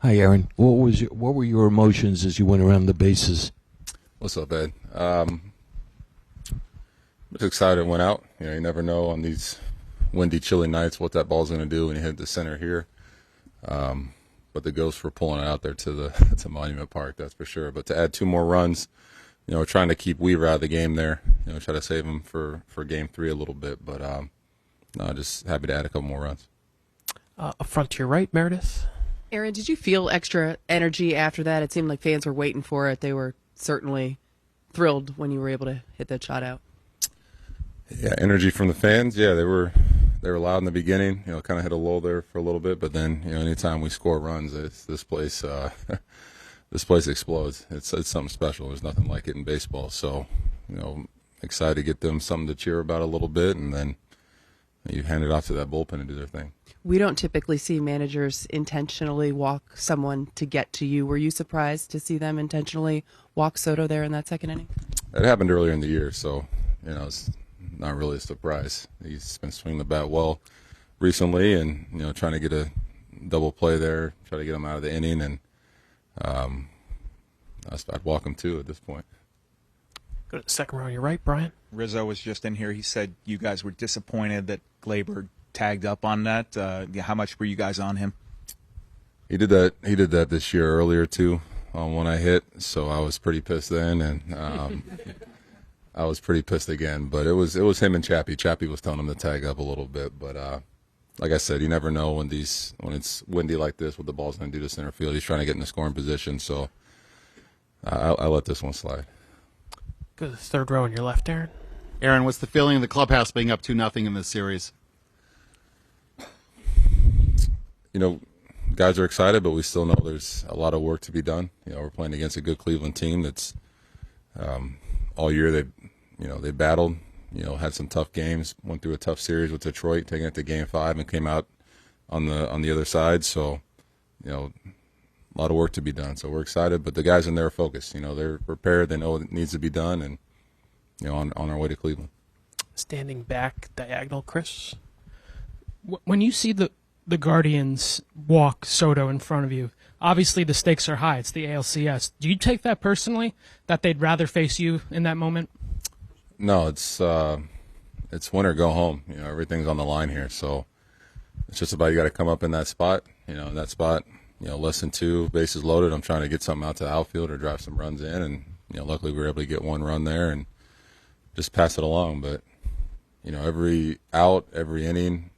Hi, Aaron. What were your emotions as you went around the bases? What's up, Ed? I'm just excited it went out. You never know on these windy, chilly nights what that ball's going to do when you hit the center here. But the ghosts for pulling it out there to the to Monument Park, that's for sure. But to add 2 more runs, we're trying to keep Weaver out of the game there. Try to save him for Game 3 a little bit. But no, just happy to add a couple more runs. Up front to your right, Meredith. Aaron, did you feel extra energy after that? It seemed like fans were waiting for it. They were certainly thrilled when you were able to hit that shot out. Yeah, energy from the fans. Yeah, they were loud in the beginning. Kind of hit a lull there for a little bit, but then anytime we score runs, this place this place explodes. It's something special. There's nothing like it in baseball. So excited to get them something to cheer about a little bit, and then you hand it off to that bullpen to do their thing. We don't typically see managers intentionally walk someone to get to you. Were you surprised to see them intentionally walk Soto there in that second inning? It happened earlier in the year, so it's not really a surprise. He's been swinging the bat well recently, and trying to get a double play there, try to get him out of the inning, and I'd walk him too at this point. Go to the second row on your right, Brian. Rizzo was just in here. He said you guys were disappointed that Gleyber tagged up on that. How much were you guys on him? He did that this year earlier too on one I hit, so I was pretty pissed then, and I was pretty pissed again. But it was him and Chappie. Chappie was telling him to tag up a little bit, but like I said, you never know when it's windy like this what the ball's going to do to center field. He's trying to get in the scoring position, so I let this one slide. Go to the third row on your left, Aaron. Aaron, what's the feeling of the clubhouse being up 2-0 in this series? Guys are excited, but we still know there's a lot of work to be done. We're playing against a good Cleveland team that's all year they battled, had some tough games, went through a tough series with Detroit, taking it to Game 5 and came out on the other side. So, a lot of work to be done. So we're excited, but the guys in there are focused. They're prepared. They know it needs to be done, and on our way to Cleveland. Standing back diagonal, Chris. When you see the Guardians walk Soto in front of you, obviously the stakes are high. It's the ALCS. Do you take that personally, that they'd rather face you in that moment? No, it's win or go home. Everything's on the line here. So it's just about you got to come up in that spot. In that spot, less than 2, bases loaded. I'm trying to get something out to the outfield or drive some runs in, and luckily we were able to get 1 run there and just pass it along. But every out, every inning,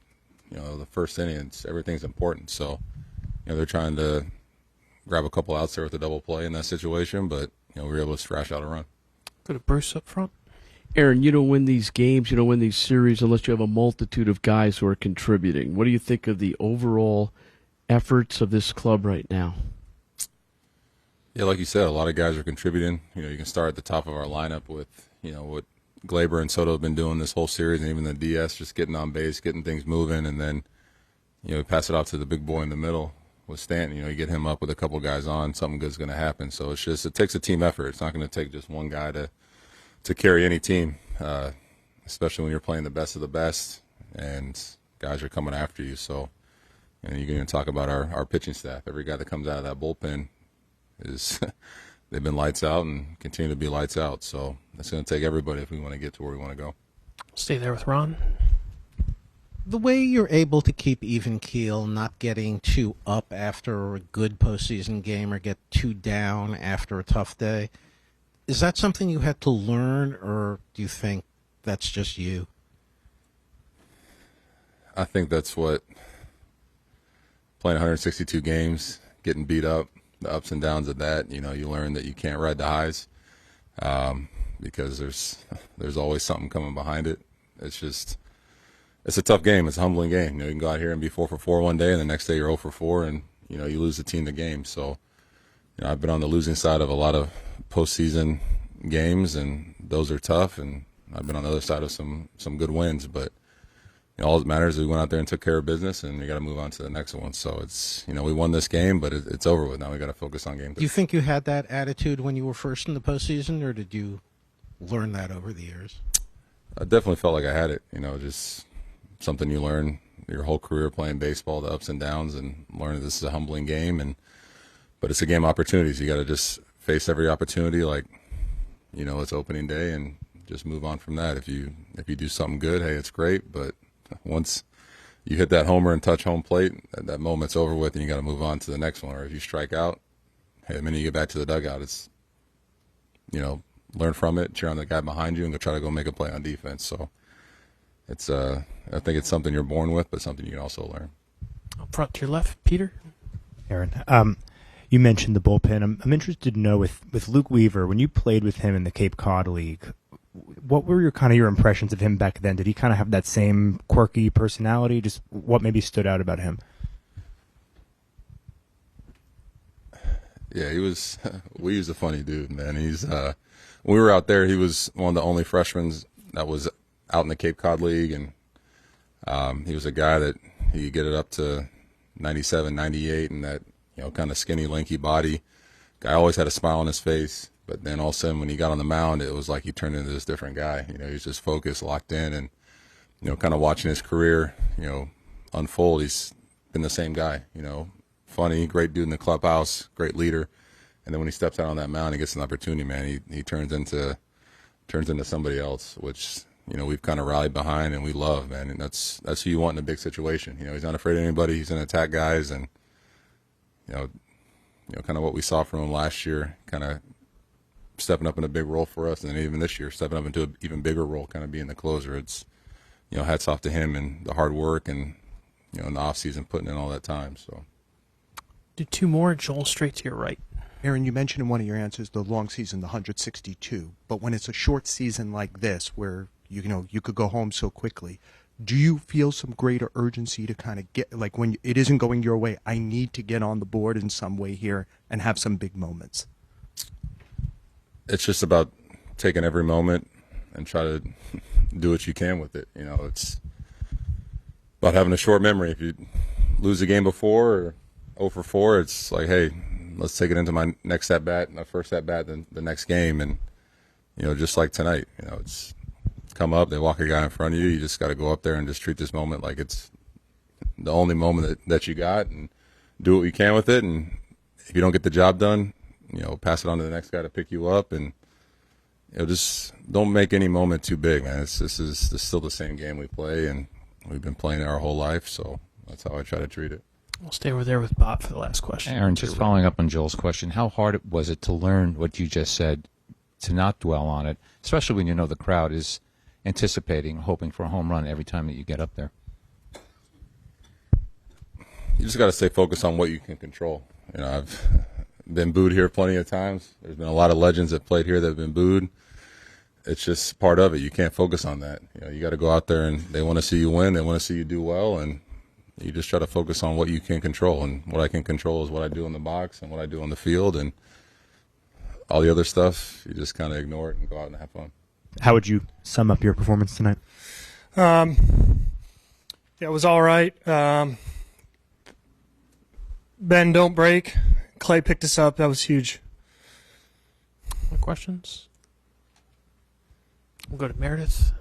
the first inning, everything's important. So they're trying to grab a couple outs there with a double play in that situation, but we were able to thrash out a run. Go to Bruce up front. Aaron, you don't win these games, you don't win these series unless you have a multitude of guys who are contributing. What do you think of the overall efforts of this club right now? Yeah, like you said, a lot of guys are contributing. You can start at the top of our lineup with, what Gleyber and Soto have been doing this whole series, and even the DS just getting on base, getting things moving, and then, we pass it off to the big boy in the middle with Stanton. You get him up with a couple guys on, something good's going to happen. So it takes a team effort. It's not going to take just one guy to carry any team, especially when you're playing the best of the best and guys are coming after you. So, and you can talk about our pitching staff. Every guy that comes out of that bullpen they've been lights out and continue to be lights out. So it's going to take everybody if we want to get to where we want to go. Stay there with Ron. The way you're able to keep even keel, not getting too up after a good postseason game or get too down after a tough day, is that something you had to learn, or do you think that's just you? I think that's what playing 162 games, getting beat up, the ups and downs of that. You learn that you can't ride the highs because there's always something coming behind it. It's a tough game. It's a humbling game. You can go out here and be 4 for 4 one day, and the next day you're 0 for 4, and you lose the team the game. So I've been on the losing side of a lot of postseason games, and those are tough. And I've been on the other side of some good wins, but all that matters is we went out there and took care of business, and we got to move on to the next one. So it's we won this game, but it's over with. Now we got to focus on game 2. Do you think you had that attitude when you were first in the postseason, or did you learn that over the years? I definitely felt like I had it. Just something you learn your whole career playing baseball, the ups and downs, and learn this is a humbling game, and but it's a game of opportunities. You got to just face every opportunity like, you know, it's opening day and just move on from that. If you do something good, hey, it's great. But once you hit that homer and touch home plate, that moment's over with, and you got to move on to the next one. Or if you strike out, hey, the minute you get back to the dugout, it's, you know, learn from it, cheer on the guy behind you, and go try to go make a play on defense. So it's I think it's something you're born with, but something you can also learn. Up front to your left, Peter. Aaron, you mentioned the bullpen. I'm interested to know with Luke Weaver, when you played with him in the Cape Cod League, what were your impressions of him back then? Did he kind of have that same quirky personality? Just what maybe stood out about him? Yeah, he was. We was a funny dude, man. He's when we were out there, he was one of the only freshmen that was out in the Cape Cod League, and he was a guy that he could get it up to 97, 98, and that, you know, kind of skinny, lanky body. Guy always had a smile on his face, but then all of a sudden when he got on the mound, it was like he turned into this different guy. You know, he was just focused, locked in, and, you know, kind of watching his career, you know, unfold. He's been the same guy, you know, funny, great dude in the clubhouse, great leader. And then when he steps out on that mound, he gets an opportunity, man. He turns into somebody else, which, you know, we've kind of rallied behind and we love, man. And that's who you want in a big situation. You know, he's not afraid of anybody. He's going to attack guys, and you know, kind of what we saw from him last year, kind of stepping up in a big role for us, and then even this year stepping up into an even bigger role, kind of being the closer. It's, you know, hats off to him and the hard work, and, you know, in the off season putting in all that time. So Do two more. Joel, straight to your right. Aaron, you mentioned in one of your answers the long season, the 162. But when it's a short season like this, where you know you could go home so quickly, do you feel some greater urgency to kind of get, like, when it isn't going your way, I need to get on the board in some way here and have some big moments? it's just about taking every moment and try to do what you can with it. You know, it's about having a short memory. If you lose a game before or 0 for 4, it's like, hey, let's take it into my next at bat, my first at bat, then the next game. And, you know, just like tonight, you know, it's come up, they walk a guy in front of you. You just got to go up there and just treat this moment like it's the only moment that you got, and do what you can with it. And if you don't get the job done, you know, pass it on to the next guy to pick you up. And, you know, just don't make any moment too big, man. This is still the same game we play, and we've been playing it our whole life. So that's how I try to treat it. We'll stay over there with Bob for the last question. Aaron, just following up on Joel's question, how hard was it to learn what you just said, to not dwell on it, especially when you know the crowd is anticipating, hoping for a home run every time that you get up there? You just got to stay focused on what you can control. You know, I've been booed here plenty of times. There's been a lot of legends that played here that have been booed. It's just part of it. You can't focus on that. You know, you got to go out there, and they want to see you win. They want to see you do well, and you just try to focus on what you can control. And what I can control is what I do in the box and what I do on the field, and all the other stuff, you just kind of ignore it and go out and have fun. How would you sum up your performance tonight? Yeah, it was all right. Ben, don't break. Clay picked us up. That was huge. More questions? We'll go to Meredith.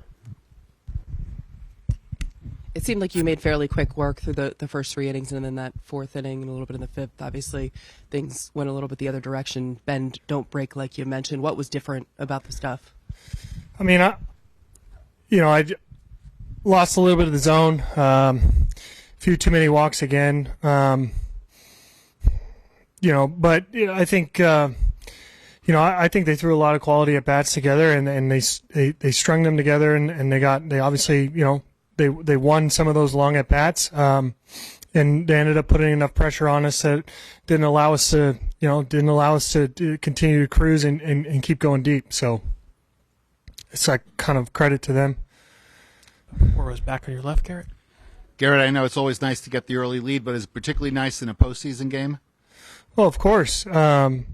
It seemed like you made fairly quick work through the first 3 innings, and then that 4th inning and a little bit in the 5th. Obviously, things went a little bit the other direction. Bend, don't break, like you mentioned. What was different about the stuff? I mean, I lost a little bit of the zone. A few too many walks again. But I think I think they threw a lot of quality at bats together, and they strung them together, and they obviously they won some of those long at bats, and they ended up putting enough pressure on us that didn't allow us to continue to cruise and keep going deep. So it's like kind of credit to them. Or was back on your left, Gerrit? Gerrit, I know it's always nice to get the early lead, but it's particularly nice in a postseason game. Well, of course. The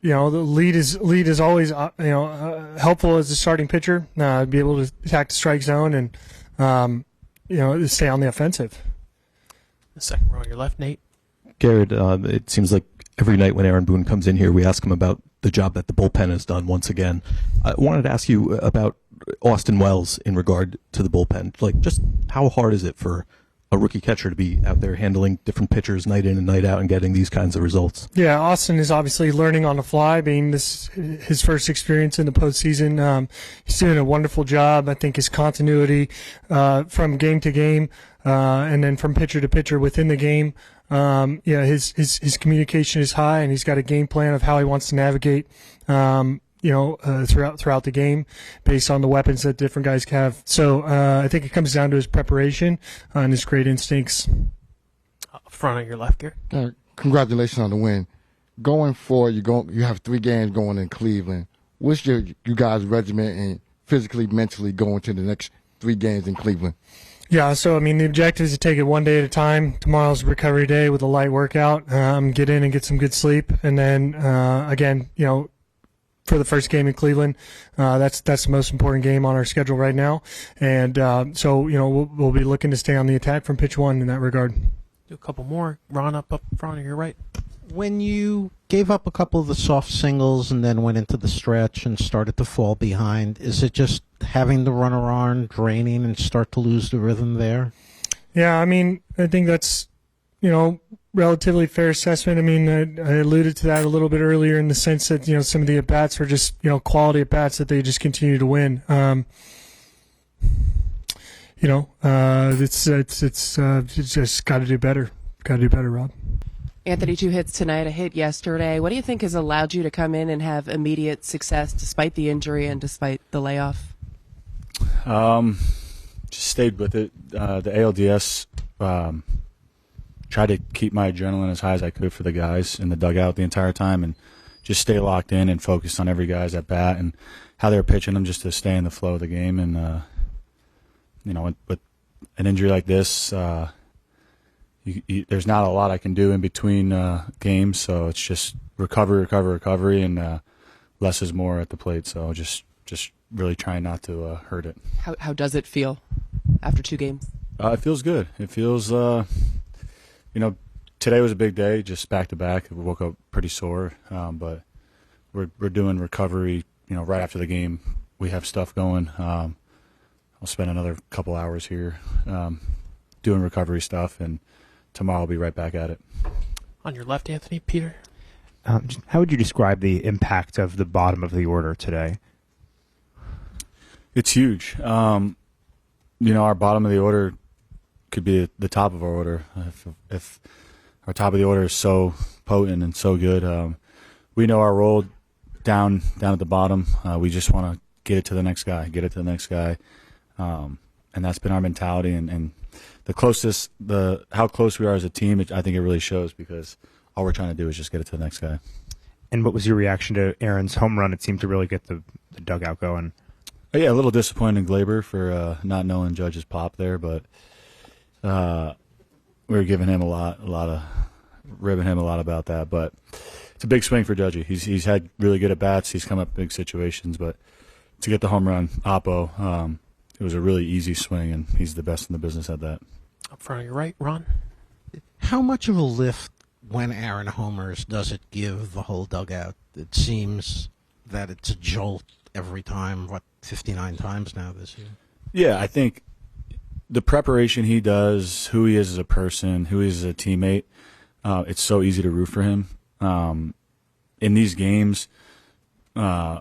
lead is always helpful as a starting pitcher. Be able to attack the strike zone and stay on the offensive. The second row on your left, Nate. Gerrit, it seems like every night when Aaron Boone comes in here, we ask him about the job that the bullpen has done once again. I wanted to ask you about Austin Wells in regard to the bullpen. Like, just how hard is it for a rookie catcher to be out there handling different pitchers night in and night out and getting these kinds of results. Yeah, Austin is obviously learning on the fly, being this his first experience in the postseason. He's doing a wonderful job. I think his continuity from game to game and then from pitcher to pitcher within the game. His communication is high, and he's got a game plan of how he wants to navigate. Throughout the game based on the weapons that different guys have. So I think it comes down to his preparation and his great instincts. Up front of your left, Gerrit. Congratulations on the win. Going forward, you have 3 games going in Cleveland. What's you guys' regimen and physically, mentally going to the next 3 games in Cleveland? Yeah, so, the objective is to take it one day at a time. Tomorrow's recovery day with a light workout, get in and get some good sleep. And then, again, for the first game in Cleveland, that's the most important game on our schedule right now, and we'll be looking to stay on the attack from pitch one in that regard. Do a couple more. Ron, up front of your right. When you gave up a couple of the soft singles and then went into the stretch and started to fall behind, is it just having the runner on, draining, and start to lose the rhythm there? Yeah, I think that's relatively fair assessment. I alluded to that a little bit earlier in the sense that some of the at bats are just quality at bats that they just continue to win. It's just got to do better. Got to do better, Rob. Anthony, 2 hits tonight, a hit yesterday. What do you think has allowed you to come in and have immediate success despite the injury and despite the layoff? Just stayed with it. The ALDS. Try to keep my adrenaline as high as I could for the guys in the dugout the entire time and just stay locked in and focused on every guy's at bat and how they were pitching them just to stay in the flow of the game. And, with an injury like this, there's not a lot I can do in between games, so it's just recovery, and less is more at the plate. So just really trying not to hurt it. How does it feel after 2 games? It feels good. It feels today was a big day, just back to back. We woke up pretty sore, but we're doing recovery. Right after the game, we have stuff going. I'll spend another couple hours here doing recovery stuff, and tomorrow I'll be right back at it. On your left, Anthony, Peter. How would you describe the impact of the bottom of the order today? It's huge. Our bottom of the order could be the top of our order. If our top of the order is so potent and so good, we know our role down at the bottom. We just want to get it to the next guy, and that's been our mentality. And how close we are as a team, I think it really shows because all we're trying to do is just get it to the next guy. And what was your reaction to Aaron's home run? It seemed to really get the dugout going. Yeah, a little disappointed in Glaber for not knowing Judge's pop there, but we were giving him a lot of ribbing him a lot about that. But it's a big swing for Judgy. He's had really good at bats. He's come up big situations, but to get the home run, Oppo, it was a really easy swing, and he's the best in the business at that. Up front of your right, Ron. How much of a lift when Aaron homers does it give the whole dugout? It seems that it's a jolt every time. 59 times now this year. Yeah, I think the preparation he does, who he is as a person, who he is as a teammate, it's so easy to root for him. In these games, it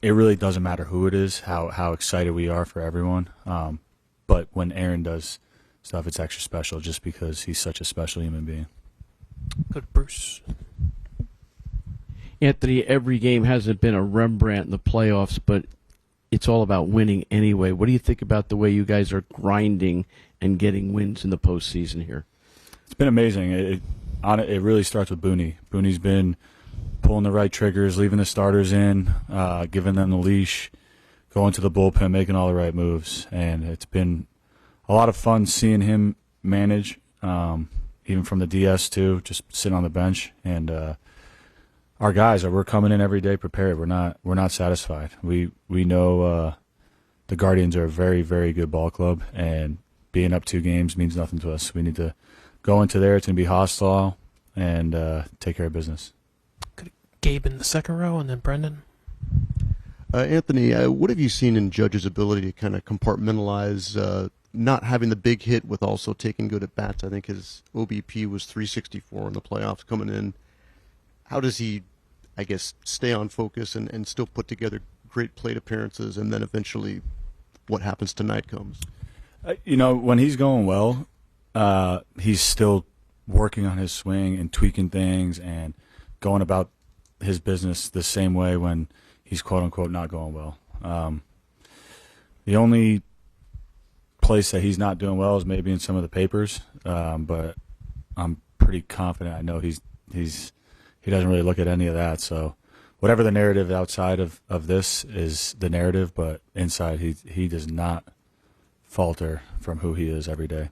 really doesn't matter who it is, how excited we are for everyone. But when Aaron does stuff, it's extra special just because he's such a special human being. Good, Bruce. Anthony, every game hasn't been a Rembrandt in the playoffs, but it's all about winning anyway. What do you think about the way you guys are grinding and getting wins in the postseason here? It's been amazing. It really starts with Booney. Booney's been pulling the right triggers, leaving the starters in, giving them the leash, going to the bullpen, making all the right moves. And it's been a lot of fun seeing him manage, even from the DS too, just sitting on the bench. And our guys we're coming in every day prepared. We're not satisfied. We know the Guardians are a very, very good ball club, and being up 2 games means nothing to us. We need to go into there. It's going to be hostile and take care of business. Gabe in the second row, and then Brendan. Anthony, what have you seen in Judge's ability to kind of compartmentalize not having the big hit with also taking good at bats. I think his OBP was 364 in the playoffs coming in. How does he, I guess, stay on focus and still put together great plate appearances, and then eventually what happens tonight comes? When he's going well, he's still working on his swing and tweaking things and going about his business the same way when he's quote-unquote not going well. The only place that he's not doing well is maybe in some of the papers, but I'm pretty confident. I know he doesn't really look at any of that. So whatever the narrative outside of this is the narrative, but inside he does not falter from who he is every day.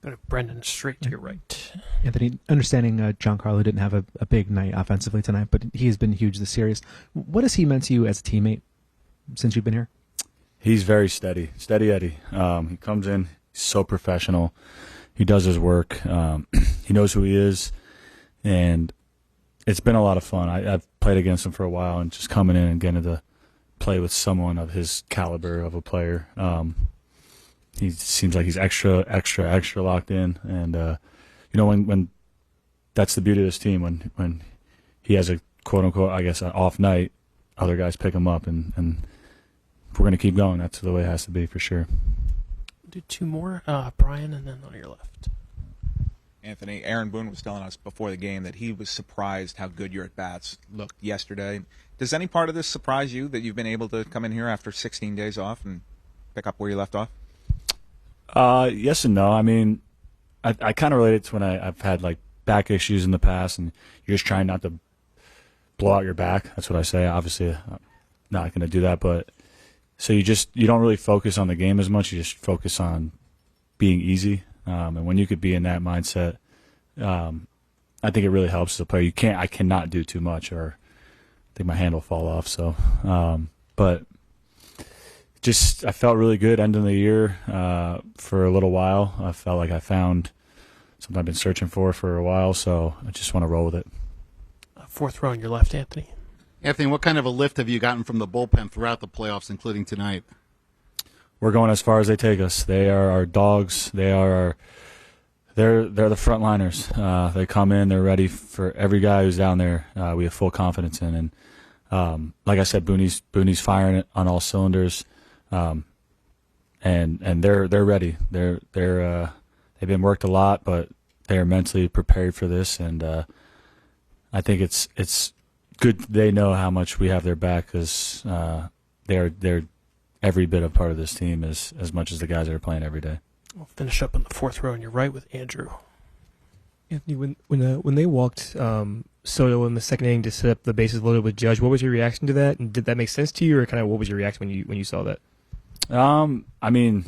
Go to Brendan, straight to your right. Anthony, understanding Giancarlo didn't have a big night offensively tonight, but he has been huge this series. What has he meant to you as a teammate since you've been here? He's very steady Eddie. He comes in, he's so professional. He does his work. He knows who he is, and it's been a lot of fun. I've played against him for a while, and just coming in and getting to play with someone of his caliber of a player. He seems like he's extra locked in, and when that's the beauty of this team. When he has a quote unquote, I guess, an off night, other guys pick him up, and if we're going to keep going, that's the way it has to be for sure. Do two more, Brian, and then on your left. Anthony, Aaron Boone was telling us before the game that he was surprised how good your at-bats looked yesterday. Does any part of this surprise you, that you've been able to come in here after 16 days off and pick up where you left off? Yes and no. I mean, I kind of relate it to when I've had like back issues in the past, and you're just trying not to blow out your back. That's what I say. Obviously, I'm not going to do that, but so you don't really focus on the game as much. You just focus on being easy. And when you could be in that mindset, I think it really helps as a player. I cannot do too much, or I think my hand will fall off. So, but I felt really good ending the year for a little while. I felt like I found something I've been searching for a while, so I just want to roll with it. Fourth row on your left, Anthony. Anthony, what kind of a lift have you gotten from the bullpen throughout the playoffs, including tonight? We're going as far as they take us. They are our dogs. They're the front liners. They come in. They're ready for every guy who's down there. We have full confidence in, and like I said, Booney's firing it on all cylinders, and they're ready. They've been worked a lot, but they are mentally prepared for this, and I think it's good. They know how much we have their back, because they're every bit a part of this team as much as the guys that are playing every day. We'll finish up on the fourth row on your right with Andrew. Anthony, when they walked Soto in the second inning to set up the bases loaded with Judge, what was your reaction to that? And did that make sense to you, or kind of what was your reaction when you saw that? I mean,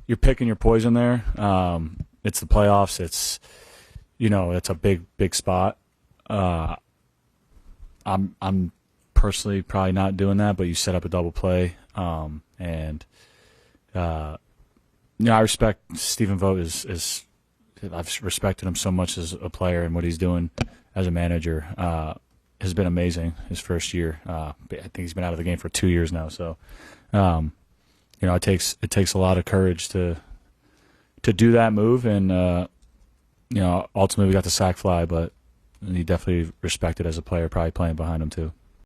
you're picking your poison there. It's the playoffs. It's a big spot. I'm personally probably not doing that, but you set up a double play. I respect Stephen Vogt. I've respected him so much as a player, and what he's doing as a manager has been amazing. His first year, I think he's been out of the game for 2 years now. So, it takes a lot of courage to do that move, and ultimately we got the sac fly, but he definitely respected as a player, probably playing behind him too.